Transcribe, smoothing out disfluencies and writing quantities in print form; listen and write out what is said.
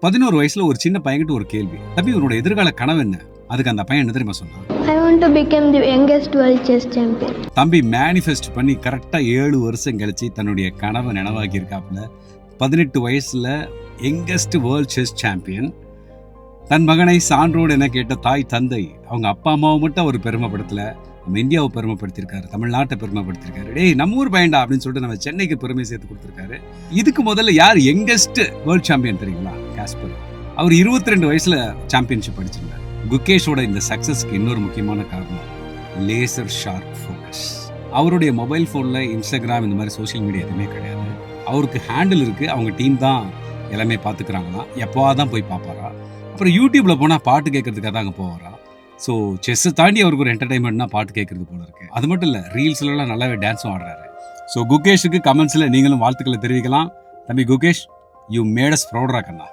11 வயசுல ஒரு சின்ன பையன்கிட்ட ஒரு கேள்வி, தம்பி உன்னோட எதிர்கால கனவு என்ன? அதுக்கு அந்த பையன் என்ன தெரியுமா சொன்னான்? I want to become the youngest world chess champion. தம்பி மேனிஃபெஸ்ட் பண்ணி கரெக்டா 7 வருஷம் கழிச்சு தன்னுடைய கனவை நினைவாக்கி இருக்காப்புல. 18 வயசுல யங்கஸ்ட் வேர்ல்ட் செஸ் சாம்பியன். தன் மகனை சான்றோடு என கேட்ட தாய் தந்தை, அவங்க அப்பா அம்மாவை மட்டும் அவர் பெருமைப்படுத்தல, நம்ம இந்தியாவை பெருமைப்படுத்திருக்காரு, தமிழ்நாட்டை பெருமைப்படுத்திருக்காரு. டேய் நம்ம ஊர் பையன்டா அப்படின்னு சொல்லிட்டு நம்ம சென்னைக்கு பெருமை சேர்த்து கொடுத்திருக்காரு. இதுக்கு முதல்ல யார் யங்கஸ்ட் வேர்ல்ட் சாம்பியன் தெரியுங்களா? காஸ்பர். அவர் 22 வயசுல சாம்பியன்ஷிப் அடிச்சிருந்தார். குகேஷோட இந்த சக்சஸ்க்கு இன்னொரு முக்கியமான காரணம் லேசர் ஷார்ப் ஃபோக்கஸ். அவருடைய மொபைல் ஃபோன்ல இன்ஸ்டாகிராம் இந்த மாதிரி சோஷியல் மீடியா எதுவுமே கிடையாது. அவருக்கு ஹேண்டில் இருக்கு, அவங்க டீம் தான் எல்லாமே பார்த்துக்கிறாங்களாம். எப்போதான் போய் பார்ப்பாரா. அப்புறம் யூடியூப்ல போனா பாட்டு கேட்கறதுக்காக தான் அங்கே போவாரா. ஸோ செஸ்ஸை தாண்டி அவருக்கு ஒரு என்டர்டைன்மெண்ட்னா பாட்டு கேட்கறது போல இருக்கு. அது மட்டும் இல்லை, ரீல்ஸ்லாம் நல்லாவே டான்ஸும் ஆடுறாரு. ஸோ குகேஷுக்கு கமெண்ட்ஸில் நீங்களும் வாழ்த்துக்களை தெரிவிக்கலாம். தம்பி குகேஷ், யூ மேட் அஸ் ப்ரௌடா கண்ணா.